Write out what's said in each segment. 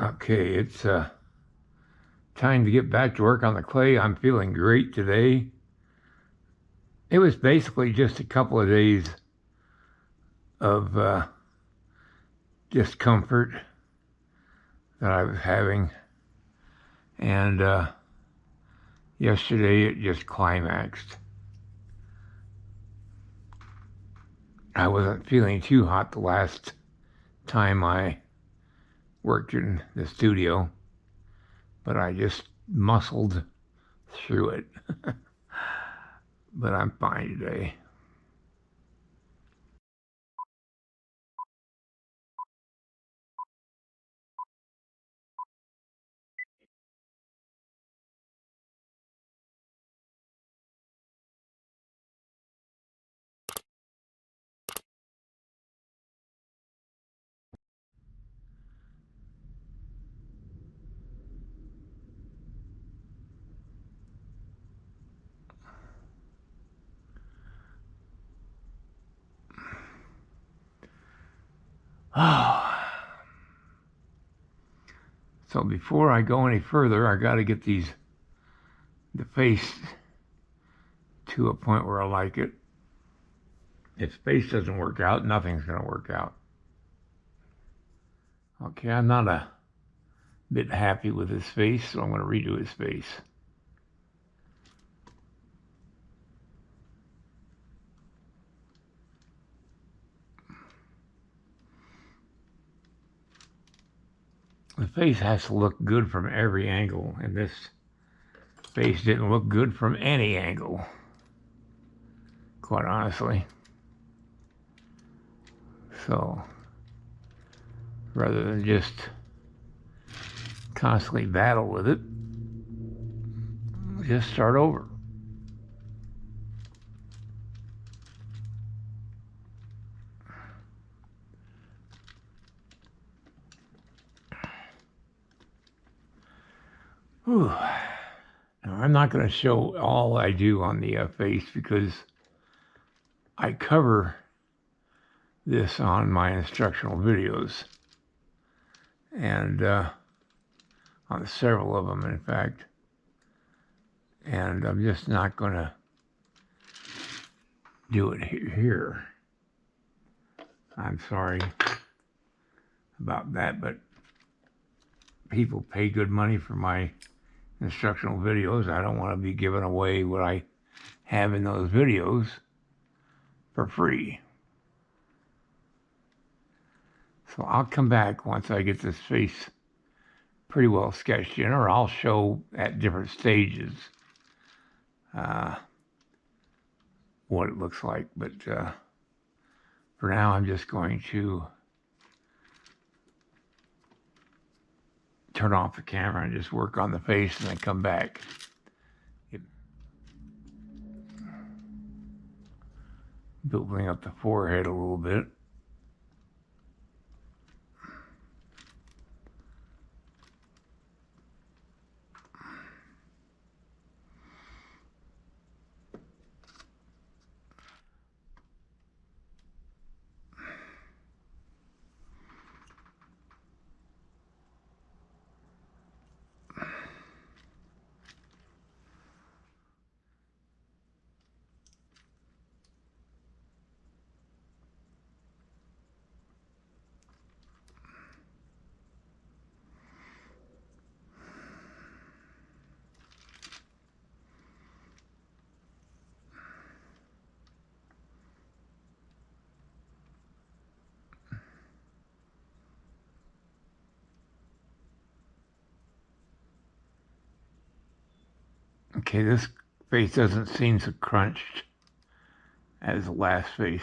Okay, it's time to get back to work on the clay. I'm feeling great today. It was basically just a couple of days of discomfort that I was having, and yesterday it just climaxed. I wasn't feeling too hot the last time I worked in the studio, but I just muscled through it. But I'm fine today. So before I go any further, I got to get the face to a point where I like it. If face doesn't work out, nothing's going to work out. Okay, I'm not a bit happy with his face, so I'm going to redo his face. The face has to look good from every angle, and this face didn't look good from any angle, quite honestly. So, rather than just constantly battle with it, just start over. Whew. Now, I'm not going to show all I do on the face because I cover this on my instructional videos, and on several of them, in fact. And I'm just not going to do it here. I'm sorry about that, but people pay good money for my instructional videos. I don't want to be giving away what I have in those videos for free. So I'll come back once I get this face pretty well sketched in, or I'll show at different stages what it looks like. But for now, I'm just going to turn off the camera and just work on the face and then come back. Building up the forehead a little bit. Okay, this face doesn't seem so crunched as the last face.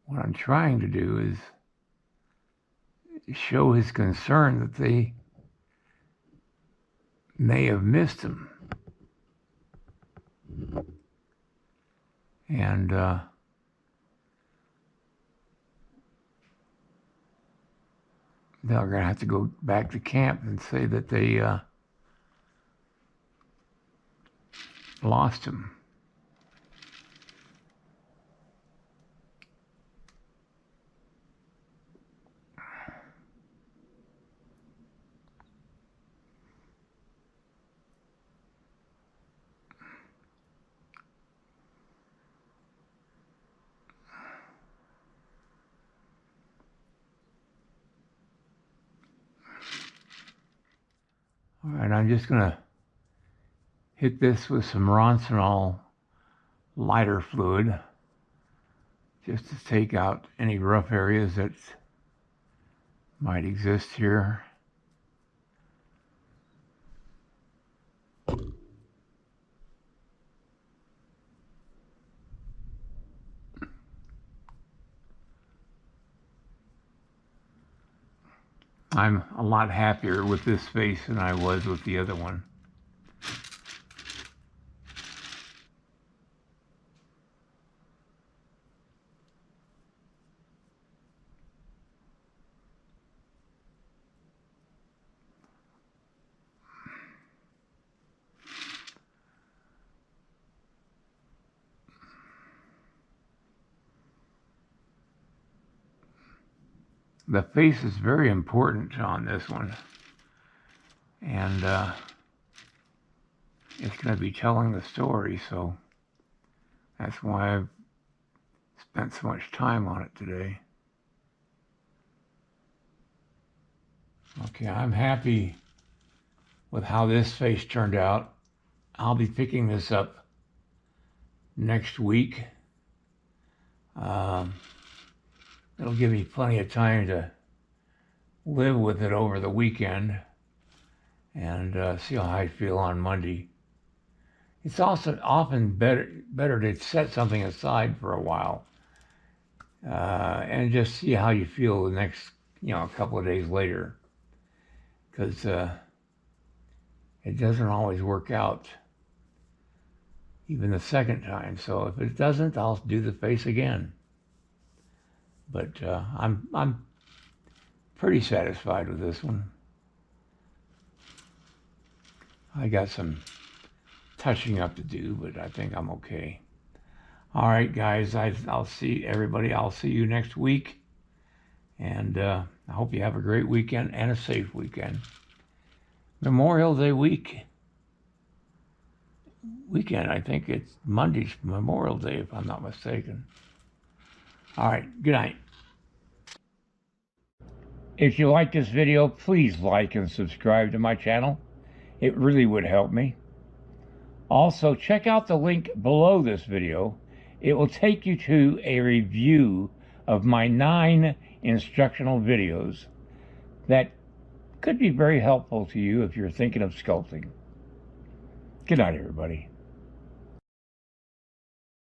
What I'm trying to do is show his concern that they may have missed him. And they're going to have to go back to camp and say that they lost him. All right, I'm just going to hit this with some Roncinol lighter fluid just to take out any rough areas that might exist here. I'm a lot happier with this face than I was with the other one. The face is very important on this one, and it's going to be telling the story, so that's why I've spent so much time on it today. Okay, I'm happy with how this face turned out. I'll be picking this up next week. It'll give me plenty of time to live with it over the weekend and see how I feel on Monday. It's also often better to set something aside for a while and just see how you feel the next, a couple of days later, because it doesn't always work out even the second time. So if it doesn't, I'll do the face again. But I'm pretty satisfied with this one. I got some touching up to do, but I think I'm okay. All right, guys, I'll see everybody. I'll see you next week. And I hope you have a great weekend and a safe weekend. Memorial Day weekend, I think it's Monday's Memorial Day, if I'm not mistaken. All right, good night. If you like this video, please like and subscribe to my channel. It really would help me. Also, check out the link below this video. It will take you to a review of my 9 instructional videos that could be very helpful to you if you're thinking of sculpting. Good night, everybody.